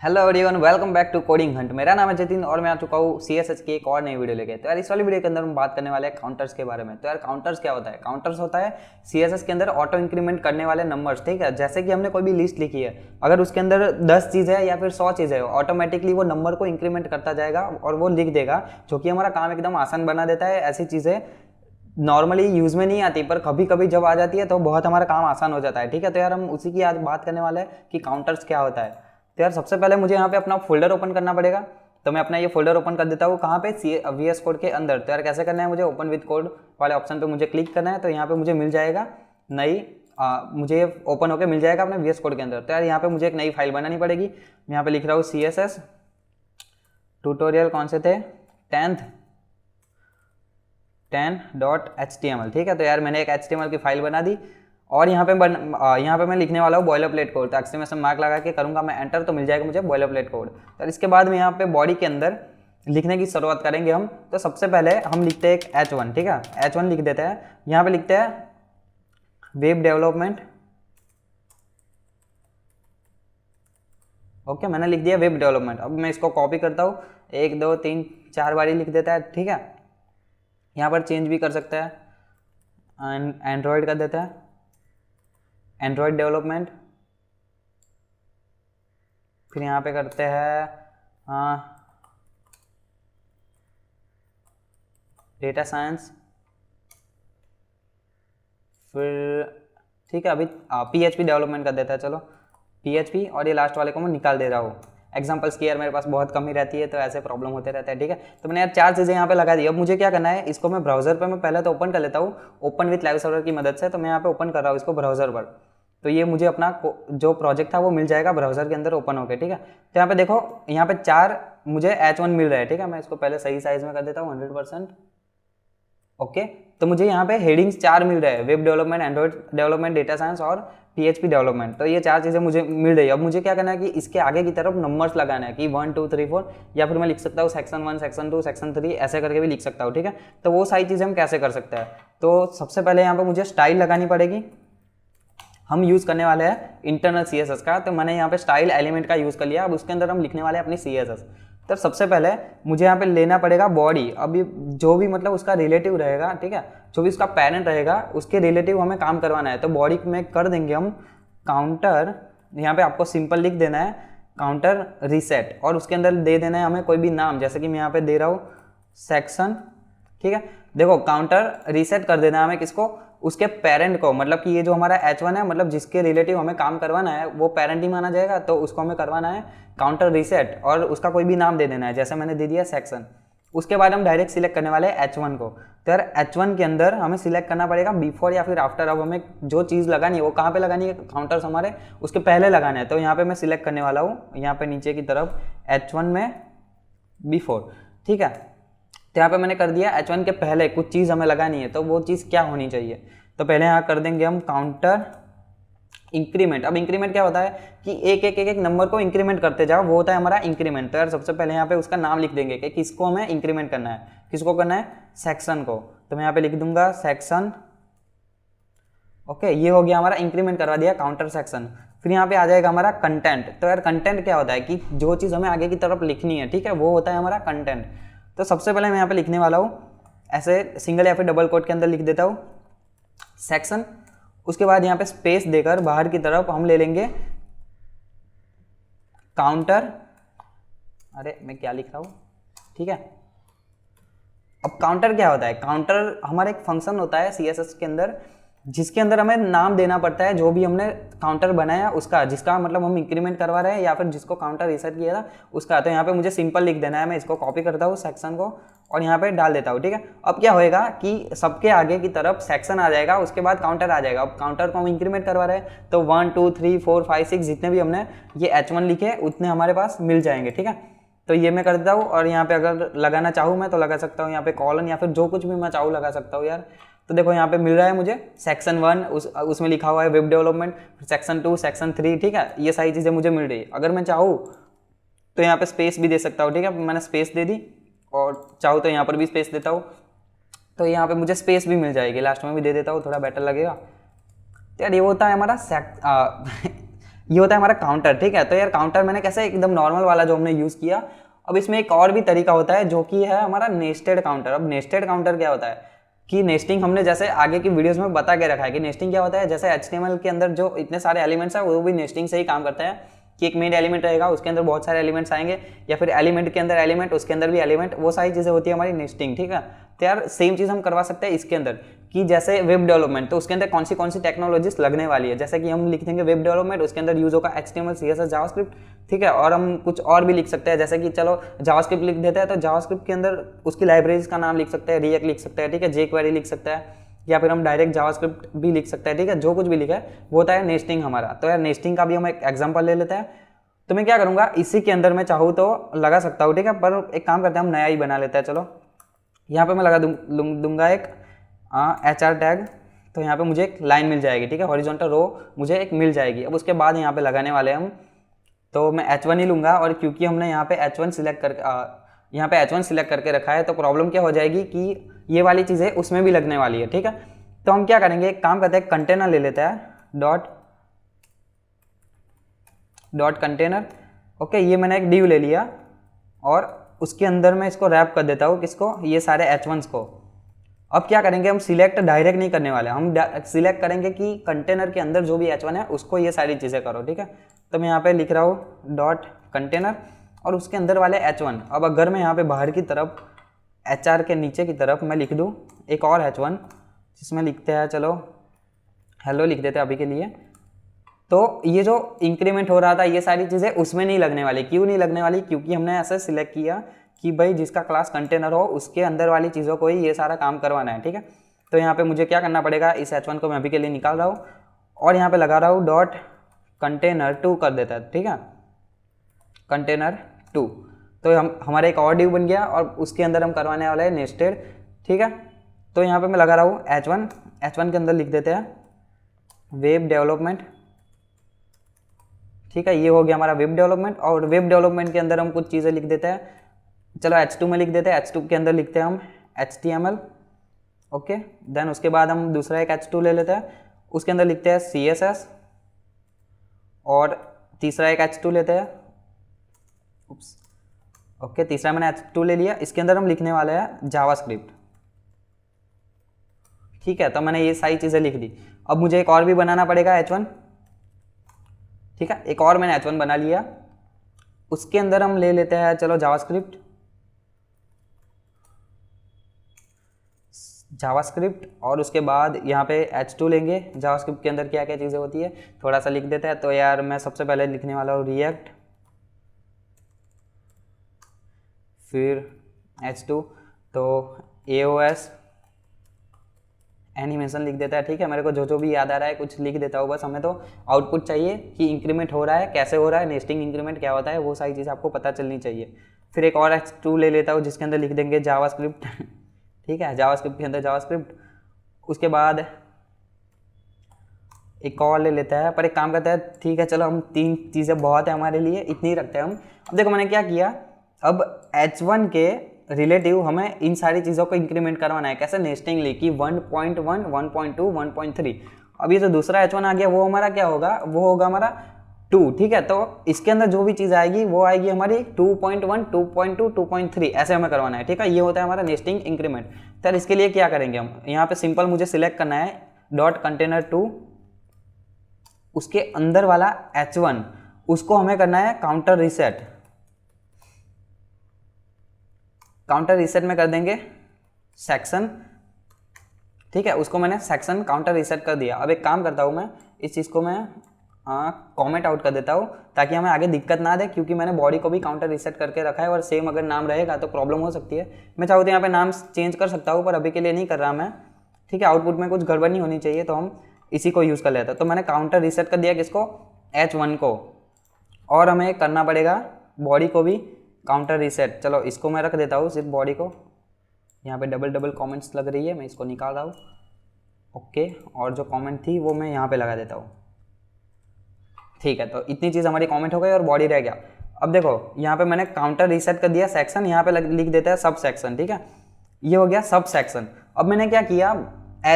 Hello everyone, welcome back to Coding Hunt. मेरा नाम है जतिन और मैं आ चुका हूँ सीएसएस की एक और नई वीडियो लेके। तो यार इस वाली वीडियो के अंदर हम बात करने वाले हैं काउंटर्स के बारे में। तो यार काउंटर्स क्या होता है? काउंटर्स होता है सीएसएस के अंदर ऑटो इंक्रीमेंट करने वाले नंबर्स। ठीक है, जैसे कि हमने कोई भी लिस्ट लिखी है, अगर उसके अंदर 10 चीज़ है या फिर 100 चीज़ है, ऑटोमेटिकली वो नंबर को इंक्रीमेंट करता जाएगा और वो लिख देगा, जो कि हमारा काम एकदम आसान बना देता है। ऐसी चीज़ें नॉर्मली यूज़ में नहीं आती, पर कभी कभी जब आ जाती है तो बहुत हमारा काम आसान हो जाता है। ठीक है, तो यार हम उसी की आज बात करने वाले हैं कि काउंटर्स क्या होता है। तो यार सबसे पहले मुझे यहाँ पे अपना फोल्डर ओपन करना पड़ेगा। तो मैं अपना ये फोल्डर ओपन कर देता हूँ। कहाँ पे? VS कोड के अंदर। तो यार कैसे करना है? मुझे ओपन विद कोड वाले ऑप्शन पे मुझे क्लिक करना है। तो यहाँ पे मुझे मिल जाएगा मुझे ओपन होकर मिल जाएगा अपने VS कोड के अंदर। तो यार यहाँ पे मुझे एक नई फाइल बनानी पड़ेगी। मैं यहाँ पे लिख रहा हूँ CSS ट्यूटोरियल, कौन से थे? 10.html। ठीक है, तो यार मैंने एक HTML की फाइल बना दी और यहाँ पे मैं लिखने वाला हूँ बॉयलर प्लेट कोड। तो एक्सक्लेमेशन मार्क लगा के करूँगा मैं एंटर, तो मिल जाएगा मुझे बॉयलर प्लेट कोड। तो इसके बाद में यहाँ पे बॉडी के अंदर लिखने की शुरुआत करेंगे हम। तो सबसे पहले हम लिखते हैं एक H1। ठीक है, H1 लिख देते हैं। यहाँ पे लिखते हैं वेब डेवलपमेंट। ओके, मैंने लिख दिया वेब डेवलपमेंट। अब मैं इसको कॉपी करता हूँ, 1 2 3 4 बारी लिख देता है। ठीक है, यहाँ पर चेंज भी कर सकता है, एंड्रॉयड कर देता है एंड्रॉयड डेवलपमेंट। फिर यहाँ पे करते हैं डेटा साइंस। फिर ठीक है, अभी PHP डेवलपमेंट कर देता है। चलो PHP, और ये लास्ट वाले को मैं निकाल दे रहा हूँ। एग्जाम्पल्स की यार मेरे पास बहुत कम ही रहती है, तो ऐसे प्रॉब्लम होते रहता है। ठीक है, तो मैंने यार 4 चीज़ें यहाँ पे लगा दी। अब मुझे क्या करना है? इसको मैं ब्राउजर पे मैं पहले तो ओपन कर लेता हूँ, ओपन विथ लाइव सर्वर की मदद से। तो मैं यहाँ पे ओपन कर रहा हूँ इसको ब्राउजर पर। तो ये मुझे अपना जो प्रोजेक्ट था वो मिल जाएगा ब्राउजर के अंदर ओपन होकर। ठीक है, तो यहाँ पे देखो, यहाँ पे 4 मुझे H1 मिल रहा है। ठीक है, मैं इसको पहले सही साइज में कर देता हूँ 100%। ओके, तो मुझे यहाँ पे हेडिंग्स 4 मिल रहे हैं, web development, Android development, data science और PHP डेवलपमेंट। तो ये 4 चीज़ें मुझे मिल रही है। अब मुझे क्या करना है कि इसके आगे की तरफ नंबर्स लगाना है कि 1 2 3 4, या फिर मैं लिख सकता हूँ सेक्शन 1 सेक्शन 2 सेक्शन 3, ऐसे करके भी लिख सकता हूँ। ठीक है, तो वो सारी चीज़ें हम कैसे कर सकते हैं? तो सबसे पहले यहाँ पर मुझे स्टाइल लगानी पड़ेगी। हम यूज़ करने वाले हैं इंटरनल CSS का। तो मैंने यहाँ पे स्टाइल एलिमेंट का यूज़ कर लिया। अब उसके अंदर हम लिखने वाले हैं अपनी CSS। तो सबसे पहले मुझे यहाँ पे लेना पड़ेगा बॉडी। अब जो भी मतलब उसका रिलेटिव रहेगा, ठीक है, जो भी उसका पेरेंट रहेगा, उसके रिलेटिव हमें काम करवाना है। तो बॉडी में कर देंगे हम काउंटर। यहाँ पे आपको सिंपल लिख देना है काउंटर रीसेट, और उसके अंदर दे देना है हमें कोई भी नाम, जैसे कि मैं यहाँ पे दे रहा हूँ सेक्शन। ठीक है, देखो काउंटर रीसेट कर देना है हमें किसको? उसके पेरेंट को। मतलब कि ये जो हमारा H1 है, मतलब जिसके रिलेटिव हमें काम करवाना है वो पेरेंट ही माना जाएगा। तो उसको हमें करवाना है काउंटर रीसेट, और उसका कोई भी नाम दे देना है, जैसे मैंने दे दिया सेक्शन। उसके बाद हम डायरेक्ट सिलेक्ट करने वाले हैं H1 को। तो यार H1 के अंदर हमें सिलेक्ट करना पड़ेगा बिफोर या फिर आफ्टर। अब हमें जो चीज़ लगानी है वो कहाँ पे लगानी है? काउंटर्स हमारे उसके पहले लगाना है। तो यहाँ पे मैं सिलेक्ट करने वाला हूँ, यहाँ पे नीचे की तरफ H1 में बिफोर। ठीक है, तो यहाँ पे मैंने कर दिया H1 के पहले कुछ चीज़ हमें लगानी है। तो वो चीज़ क्या होनी चाहिए? तो पहले यहाँ कर देंगे हम काउंटर इंक्रीमेंट। अब इंक्रीमेंट क्या होता है कि एक नंबर को इंक्रीमेंट करते जाओ, वो होता है हमारा इंक्रीमेंट। तो यार सबसे पहले यहाँ पे उसका नाम लिख देंगे कि किसको हमें इंक्रीमेंट करना है। किसको करना है? सेक्शन को। तो मैं यहाँ पे लिख दूंगा सेक्शन। ओके, ये हो गया हमारा इंक्रीमेंट करवा दिया काउंटर सेक्शन। फिर यहाँ पे आ जाएगा हमारा कंटेंट। तो यार कंटेंट क्या होता है कि जो चीज़ हमें आगे की तरफ लिखनी है, ठीक है, वो होता है हमारा कंटेंट। तो सबसे पहले मैं यहाँ पे लिखने वाला हूँ ऐसे सिंगल या फिर डबल कोट के अंदर लिख देता हूँ सेक्शन। उसके बाद यहाँ पे स्पेस देकर बाहर की तरफ हम ले लेंगे काउंटर। अरे मैं क्या लिख रहा हूँ? ठीक है, अब काउंटर क्या होता है? काउंटर हमारा एक फंक्शन होता है CSS के अंदर, जिसके अंदर हमें नाम देना पड़ता है जो भी हमने काउंटर बनाया उसका, जिसका मतलब हम इंक्रीमेंट करवा रहे हैं या फिर जिसको काउंटर रीसेट किया था उसका। तो यहाँ पे मुझे सिंपल लिख देना है। मैं इसको कॉपी करता हूँ सेक्शन को और यहाँ पे डाल देता हूँ। ठीक है, अब क्या होएगा कि सबके आगे की तरफ सेक्शन आ जाएगा, उसके बाद काउंटर आ जाएगा। अब काउंटर को हम इंक्रीमेंट करवा रहे हैं, तो 1 2 3 4 5 6 जितने भी हमने ये H1 लिखे उतने हमारे पास मिल जाएंगे। ठीक है, तो ये मैं कर देता हूँ। और यहाँ पे अगर लगाना चाहूँ मैं तो लगा सकता हूँ यहाँ पे कॉलन, या फिर जो कुछ भी मैं चाहूँ लगा सकता हूँ यार। तो देखो यहाँ पे मिल रहा है मुझे सेक्शन 1, उसमें लिखा हुआ है वेब डेवलपमेंट, सेक्शन 2 सेक्शन 3। ठीक है, ये सारी चीज़ें मुझे मिल रही है। अगर मैं चाहूँ तो यहाँ पे स्पेस भी दे सकता हूँ। ठीक है, मैंने स्पेस दे दी, और चाहूँ तो यहाँ पर भी स्पेस देता हूँ। तो यहाँ पे मुझे स्पेस भी मिल जाएगी, लास्ट में भी दे देता हूँ, थोड़ा बेटर लगेगा। तो यार ये होता है हमारा ये होता है हमारा काउंटर, ठीक है। तो यार काउंटर मैंने कैसे एकदम नॉर्मल वाला जो हमने यूज़ किया। अब इसमें एक और भी तरीका होता है जो कि है हमारा नेस्टेड काउंटर। अब नेस्टेड काउंटर क्या होता है कि नेस्टिंग हमने जैसे आगे की वीडियोस में बता के रखा है कि नेस्टिंग क्या होता है। जैसे HTML के अंदर जो इतने सारे एलिमेंट्स हैं वो भी नेस्टिंग से ही काम करते हैं कि एक मेन एलिमेंट रहेगा, उसके अंदर बहुत सारे एलिमेंट्स आएंगे, या फिर एलिमेंट के अंदर एलिमेंट, उसके अंदर भी एलिमेंट, वो सारी चीज़ें होती है हमारी नेस्टिंग, ठीक है। तो यार सेम चीज़ हम करवा सकते हैं इसके अंदर कि जैसे वेब डेवलपमेंट, तो उसके अंदर कौन सी टेक्नोलॉजीज लगने वाली है। जैसे कि हम लिख देंगे वेब डेवलपमेंट, उसके अंदर यूज होगा HTML CSS जावास्क्रिप्ट, ठीक है। और हम कुछ और भी लिख सकते हैं, जैसे कि चलो जावास्क्रिप्ट लिख देते हैं तो जावास्क्रिप्ट के अंदर उसकी लाइब्रेरीज का नाम लिख सकते हैं, रिएक्ट लिख सकते हैं, ठीक है, jQuery लिख सकते हैं, या फिर हम डायरेक्ट जावास्क्रिप्ट भी लिख सकते हैं, ठीक है। जो कुछ भी लिखा है वो होता है नेस्टिंग हमारा। तो यार नेस्टिंग का भी हम एक एग्जांपल ले लेते हैं। तो मैं क्या करूँगा, इसी के अंदर मैं चाहूँ तो लगा सकता हूँ, ठीक है, पर एक काम करते हैं हम नया ही बना लेते हैं। चलो यहाँ पे मैं लगा दूंगा एक HR टैग। तो यहाँ पे मुझे एक लाइन मिल जाएगी, ठीक है, हॉरिजॉन्टल रो मुझे एक मिल जाएगी। अब उसके बाद यहाँ पे लगाने वाले हम, तो मैं H1 ही लूँगा। और क्योंकि हमने यहाँ पे H1 सिलेक्ट करके रखा है, तो प्रॉब्लम क्या हो जाएगी कि ये वाली चीज़ें उसमें भी लगने वाली है, ठीक है। तो हम क्या करेंगे, एक काम करते हैं, कंटेनर ले लेते हैं, डॉट कंटेनर। ओके, ये मैंने एक डिव ले लिया और उसके अंदर मैं इसको रैप कर देता हूँ, किसको, ये सारे H1s को। अब क्या करेंगे, हम सिलेक्ट डायरेक्ट नहीं करने वाले, हम सिलेक्ट करेंगे कि कंटेनर के अंदर जो भी H1 है उसको ये सारी चीज़ें करो, ठीक है। तो मैं यहाँ पे लिख रहा हूँ डॉट कंटेनर और उसके अंदर वाले H1। अब अगर मैं यहाँ पे बाहर की तरफ HR के नीचे की तरफ मैं लिख दूँ एक और H1, जिसमें लिखते हैं, चलो हेलो लिख देते हैं अभी के लिए। तो ये जो इंक्रीमेंट हो रहा था ये सारी चीज़ें उसमें नहीं लगने वाली। क्यों नहीं लगने वाली, क्योंकि हमने ऐसे सिलेक्ट किया कि भाई जिसका क्लास कंटेनर हो उसके अंदर वाली चीज़ों को ही ये सारा काम करवाना है, ठीक है। तो यहाँ पे मुझे क्या करना पड़ेगा, इस H1 को मैं अभी के लिए निकाल रहा हूँ और यहाँ पे लगा रहा हूँ डॉट कंटेनर 2 कर देता है, ठीक है, कंटेनर 2। तो हमारा एक और डिव बन गया और उसके अंदर हम करवाने वाले हैं नेस्टेड, ठीक है। तो यहाँ पे मैं लगा रहा हूँ H1 के अंदर लिख देते हैं वेब डेवलपमेंट, ठीक है। ये हो गया हमारा वेब डेवलपमेंट। और वेब डेवलपमेंट के अंदर हम कुछ चीज़ें लिख देते हैं, चलो H2 में लिख देते हैं। H2 के अंदर लिखते हैं हम HTML, ओके। देन उसके बाद हम दूसरा एक H2 ले लेते हैं, उसके अंदर लिखते हैं CSS। और तीसरा एक H2 लेते हैं, ओके, तीसरा मैंने H2 ले लिया, इसके अंदर हम लिखने वाले हैं जावास्क्रिप्ट, ठीक है। तो मैंने ये सारी चीज़ें लिख दी। अब मुझे एक और भी बनाना पड़ेगा H1, ठीक है। एक और मैंने H1 बना लिया, उसके अंदर हम ले लेते हैं, चलो जावास्क्रिप्ट, और उसके बाद यहाँ पे H2 लेंगे। जावास्क्रिप्ट के अंदर क्या क्या चीज़ें होती है थोड़ा सा लिख देते हैं। तो यार मैं सबसे पहले लिखने वाला हूँ रिएक्ट, फिर H2, तो AOS एनिमेशन लिख देता है, ठीक है। मेरे को जो भी याद आ रहा है कुछ लिख देता हूँ, बस हमें तो आउटपुट चाहिए कि इंक्रीमेंट हो रहा है, कैसे हो रहा है, नेस्टिंग इंक्रीमेंट क्या होता है, वो सारी चीज़ आपको पता चलनी चाहिए। फिर एक और H2 ले लेता हूँ जिसके अंदर लिख देंगे जावास्क्रिप्ट ठीक है, जावास्क्रिप्ट के अंदर जावास्क्रिप्ट। उसके बाद एक और ले लेता है, पर एक काम करता है, ठीक है चलो हम 3 चीज़ें बहुत है हमारे लिए, इतनी रखते हैं हम। अब देखो मैंने क्या किया, अब H1 के रिलेटिव हमें इन सारी चीज़ों को इंक्रीमेंट करवाना है। कैसे, नेस्टिंगली कि 1.1, 1.2, 1.3। अब ये जो दूसरा H1 आ गया वो हमारा क्या होगा, वो होगा हमारा 2, ठीक है। तो इसके अंदर जो भी चीज़ आएगी वो आएगी हमारी 2.1, 2.2, 2.3, ऐसे हमें करवाना है, ठीक है। ये होता है हमारा नेस्टिंग इंक्रीमेंट। तो इसके लिए क्या करेंगे हम, यहाँ पे सिंपल मुझे सिलेक्ट करना है डॉट कंटेनर 2, उसके अंदर वाला H1 उसको हमें करना है काउंटर रीसेट। काउंटर रीसेट में कर देंगे सेक्शन, ठीक है, उसको मैंने सेक्शन काउंटर रीसेट कर दिया। अब एक काम करता हूँ मैं, इस चीज़ को मैं कमेंट आउट कर देता हूँ ताकि हमें आगे दिक्कत ना दे, क्योंकि मैंने बॉडी को भी काउंटर रीसेट करके रखा है और सेम अगर नाम रहेगा तो प्रॉब्लम हो सकती है। मैं चाहूँ तो यहाँ पे नाम चेंज कर सकता हूँ, पर अभी के लिए नहीं कर रहा मैं, ठीक है। आउटपुट में कुछ गड़बड़ नहीं होनी चाहिए, तो हम इसी को यूज़ कर लेते हैं। तो मैंने काउंटर रीसेट कर दिया किसको, H1 को, और हमें करना पड़ेगा बॉडी को भी काउंटर रीसेट। चलो इसको मैं रख देता हूँ सिर्फ बॉडी को, यहाँ पे डबल कमेंट्स लग रही है, मैं इसको निकाल रहा हूँ, ओके। और जो कमेंट थी वो मैं यहाँ पे लगा देता हूँ, ठीक है। तो इतनी चीज़ हमारी कमेंट हो गई और बॉडी रह गया। अब देखो यहाँ पे मैंने काउंटर रीसेट कर दिया सेक्शन, यहाँ पे लिख देता है सब सेक्शन, ठीक है, ये हो गया सब सेक्शन। अब मैंने क्या किया,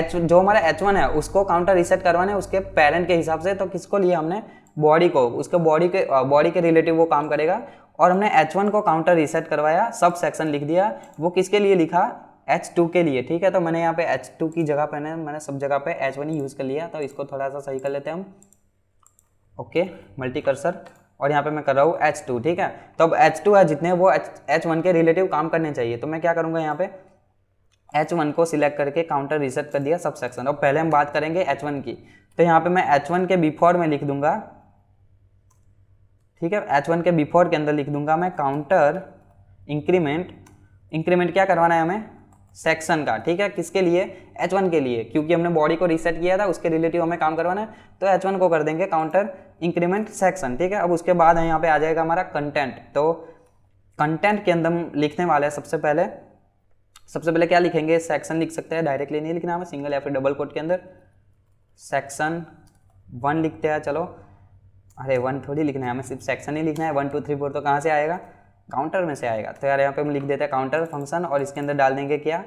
जो हमारा H1 है उसको काउंटर रीसेट करवाने उसके पेरेंट के हिसाब से, तो किसको लिया हमने, बॉडी को, उसके बॉडी के रिलेटिव वो काम करेगा। और हमने H1 को काउंटर रीसेट करवाया, सब सेक्शन लिख दिया। वो किसके लिए लिखा? H2 के लिए, ठीक है। तो मैंने यहाँ पे H2 की जगह पे मैंने सब जगह पे H1 ही यूज़ कर लिया। तो इसको थोड़ा सा सही कर लेते हैं हम। ओके, मल्टी कर्सर, और यहाँ पे मैं कर रहा हूँ H2, ठीक है। तो अब H2 है जितने वो H1 के रिलेटिव काम करने चाहिए। तो मैं क्या करूँगा, यहाँ पे H1 को सिलेक्ट करके काउंटर रीसेट कर दिया सब सेक्शन। और पहले हम बात करेंगे H1 की। तो यहाँ पे मैं H1 के बिफोर में लिख दूंगा, ठीक है। H1 के बिफोर के अंदर लिख दूंगा मैं काउंटर इंक्रीमेंट क्या करवाना है हमें? सेक्शन का, ठीक है। किसके लिए? H1 के लिए, क्योंकि हमने बॉडी को रीसेट किया था, उसके रिलेटिव हमें काम करवाना है। तो H1 को कर देंगे काउंटर इंक्रीमेंट सेक्शन, ठीक है। अब उसके बाद यहाँ पे आ जाएगा हमारा कंटेंट। तो कंटेंट के अंदर हम लिखने वाले हैं सबसे पहले क्या लिखेंगे? सेक्शन लिख सकते हैं, डायरेक्टली नहीं लिखना हमें, सिंगल या फिर डबल कोट के अंदर सेक्शन 1 लिखते हैं। चलो, अरे 1 थोड़ी लिखना है हमें, सिर्फ सेक्शन ही लिखना है। 1 2 3 4 तो कहाँ से आएगा? काउंटर में से आएगा। तो यार यहाँ पे हम लिख देते हैं काउंटर फंक्शन, और इसके अंदर डाल देंगे क्या?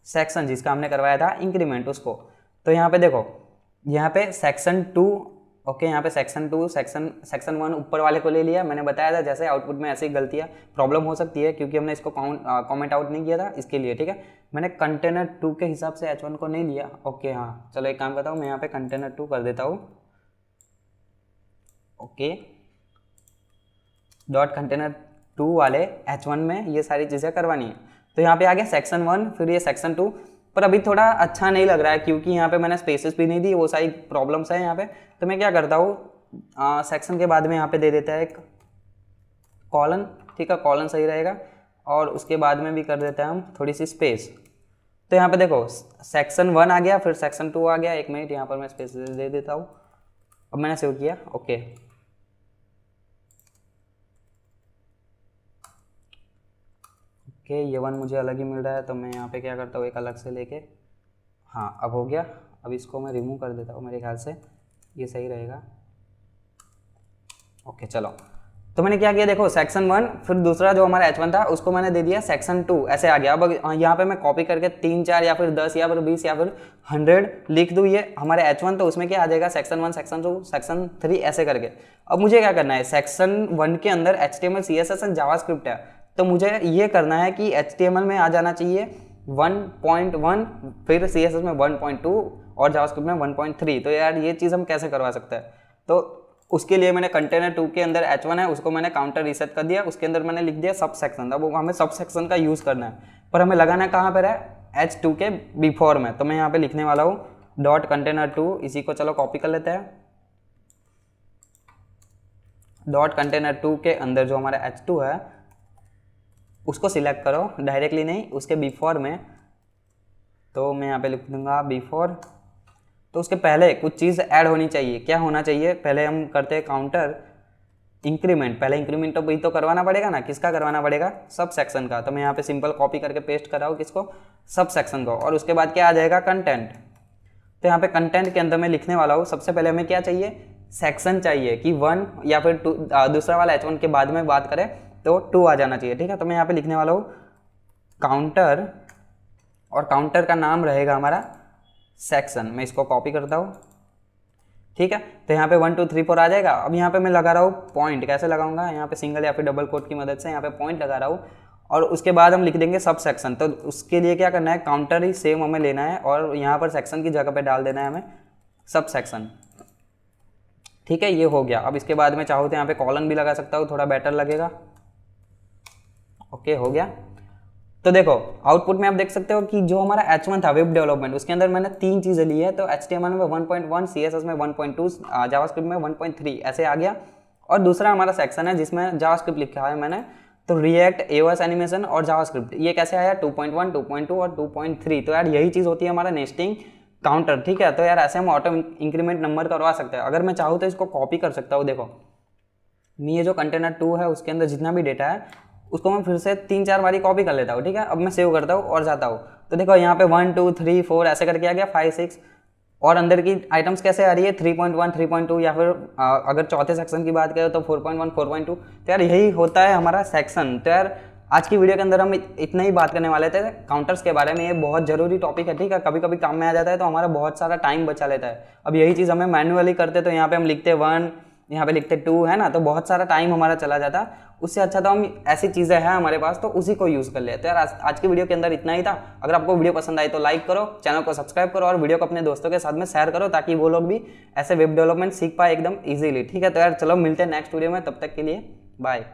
सेक्शन, जिसका हमने करवाया था इंक्रीमेंट, उसको। तो यहाँ पे देखो, यहाँ पे सेक्शन 2, ओके, यहाँ पे सेक्शन 2 सेक्शन 1 ऊपर वाले को ले लिया। मैंने बताया था जैसे आउटपुट में ऐसी गलतियाँ प्रॉब्लम हो सकती है, क्योंकि हमने इसको कॉमेंट आउट नहीं किया था, इसके लिए, ठीक है। मैंने कंटेनर 2 के हिसाब से H1 को नहीं लिया। ओके, हाँ, चलो एक काम करता हूँ, मैं यहाँ पे कंटेनर 2 कर देता हूँ। ओके, डॉट कंटेनर 2 वाले H1 में ये सारी चीज़ें करवानी है। तो यहाँ पे आ गया सेक्शन 1, फिर ये सेक्शन 2। पर अभी थोड़ा अच्छा नहीं लग रहा है, क्योंकि यहाँ पे मैंने स्पेसेस भी नहीं दी, वो सारी प्रॉब्लम्स है यहाँ पे। तो मैं क्या करता हूँ, सेक्शन के बाद में यहाँ पे दे देता है एक कॉलन, ठीक है, कॉलन सही रहेगा। और उसके बाद में भी कर देते हैं हम थोड़ी सी स्पेस। तो यहाँ पे देखो, सेक्शन 1 आ गया, फिर सेक्शन 2 आ गया। एक मिनट, यहाँ पर मैं स्पेस दे देता हूँ। अब मैंने सेव किया, ओके। ये 1 मुझे अलग ही मिल रहा है, तो मैं यहाँ पे क्या करता हूँ, एक अलग से लेके, हाँ, अब हो गया। अब इसको मैं रिमूव कर देता हूँ, मेरे ख्याल से ये सही रहेगा। ओके, चलो। तो मैंने क्या किया, देखो, सेक्शन 1, फिर दूसरा जो हमारा H1 था उसको मैंने दे दिया सेक्शन 2, ऐसे आ गया। अब यहाँ पे मैं कॉपी करके 3 4 या फिर 10 या फिर 20 या फिर 100 लिख दूँ ये हमारे H1, तो उसमें क्या आ जाएगा? सेक्शन 1, सेक्शन 2, सेक्शन 3, ऐसे करके। अब मुझे क्या करना है, सेक्शन 1 के अंदर HTML CSS एंड जावास्क्रिप्ट है, तो मुझे ये करना है कि HTML में आ जाना चाहिए 1.1, फिर CSS में 1.2 और जावास्क्रिप्ट में 1.3। तो यार ये चीज़ हम कैसे करवा सकते हैं? तो उसके लिए मैंने कंटेनर 2 के अंदर H1 है, उसको मैंने काउंटर रीसेट कर दिया, उसके अंदर मैंने लिख दिया सब सेक्शन। अब हमें सब सेक्शन का यूज़ करना है, पर हमें लगाना कहाँ पर है? H2 के बिफोर में। तो मैं यहाँ पे लिखने वाला हूँ डॉट कंटेनर 2, इसी को चलो कॉपी कर लेते हैं। डॉट कंटेनर 2 के अंदर जो हमारा H2 है उसको सिलेक्ट करो, डायरेक्टली नहीं, उसके बिफोर में। तो मैं यहाँ पे लिख दूंगा बिफोर। तो उसके पहले कुछ चीज़ ऐड होनी चाहिए। क्या होना चाहिए? पहले हम करते हैं काउंटर इंक्रीमेंट। पहले इंक्रीमेंट तो भी तो करवाना पड़ेगा ना, किसका करवाना पड़ेगा? सब सेक्शन का। तो मैं यहाँ पे सिंपल कॉपी करके पेस्ट कर रहा हूँ, किसको? सब सेक्शन को। और उसके बाद क्या आ जाएगा? कंटेंट। तो यहाँ पे कंटेंट के अंदर मैं लिखने वाला हूँ, सबसे पहले हमें क्या चाहिए? सेक्शन चाहिए कि 1 या फिर 2, दूसरा वाला H1 के बाद में बात करें तो 2 आ जाना चाहिए, ठीक है। तो मैं यहाँ पे लिखने वाला हूँ काउंटर, और काउंटर का नाम रहेगा हमारा सेक्शन। मैं इसको कॉपी करता हूँ, ठीक है। तो यहाँ पे 1 2 3 4 आ जाएगा। अब यहाँ पे मैं लगा रहा हूँ पॉइंट। कैसे लगाऊंगा? यहाँ पे सिंगल या फिर डबल कोट की मदद से यहाँ पे पॉइंट लगा रहा हूँ, और उसके बाद हम लिख देंगे सब सेक्शन। तो उसके लिए क्या करना है? काउंटर ही सेम हमें लेना है, और यहाँ पर सेक्शन की जगह पे डाल देना है हमें सब सेक्शन, ठीक है। ये हो गया। अब इसके बाद में चाहो तो यहाँ पे कॉलन भी लगा सकता हूँ, थोड़ा बेटर लगेगा। ओके, हो गया। तो देखो आउटपुट में आप देख सकते हो कि जो हमारा H1 था वेब डेवलपमेंट, उसके अंदर मैंने 3 चीज़ें ली है। तो HTML में 1.1, CSS में 1.2, जावास्क्रिप्ट में 1.3, ऐसे आ गया। और दूसरा हमारा सेक्शन है जिसमें जावास्क्रिप्ट लिखा है मैंने, तो रिएक्ट, एओएस एनिमेशन और जावास्क्रिप्ट। ये कैसे आया? 2.1, 2.2 और 2.3। तो यार यही चीज़ होती है हमारा नेस्टिंग काउंटर, ठीक है। तो यार ऐसे हम ऑटो इंक्रीमेंट नंबर करवा सकते हैं। अगर मैं चाहूँ तो इसको कॉपी कर सकता हूँ। देखो, ये जो कंटेनर 2 है उसके अंदर जितना भी डेटा है उसको मैं फिर से 3 4 बारी कॉपी कर लेता हूँ, ठीक है। अब मैं सेव करता हूँ और जाता हूँ। तो देखो यहाँ पे 1 2 3 4 ऐसे करके आ गया, 5 6, और अंदर की आइटम्स कैसे आ रही है? 3.1, 3.2, या फिर अगर चौथे सेक्शन की बात करें तो 4.1, 4.2। तो यार यही होता है हमारा सेक्शन। तो यार आज की वीडियो के अंदर हम इतना ही बात करने वाले थे काउंटर्स के बारे में। ये बहुत ज़रूरी टॉपिक है, ठीक है। कभी कभी काम में आ जाता है तो हमारा बहुत सारा टाइम बचा लेता है। अब यही चीज़ हमें मैन्युअली करते तो यहाँ पे हम लिखते 1 यहाँ पे लिखते 2 है ना, तो बहुत सारा टाइम हमारा चला जाता। उससे अच्छा तो हम ऐसी चीज़ें हैं हमारे पास तो उसी को यूज़ कर लेते हैं। यार आज की वीडियो के अंदर इतना ही था। अगर आपको वीडियो पसंद आई तो लाइक करो, चैनल को सब्सक्राइब करो और वीडियो को अपने दोस्तों के साथ में शेयर करो, ताकि वो लोग भी ऐसे वेब डेवलपमेंट सीख पाए एकदम ईजिली। ठीक है, तो यार चलो मिलते हैं नेक्स्ट वीडियो में, तब तक के लिए बाय।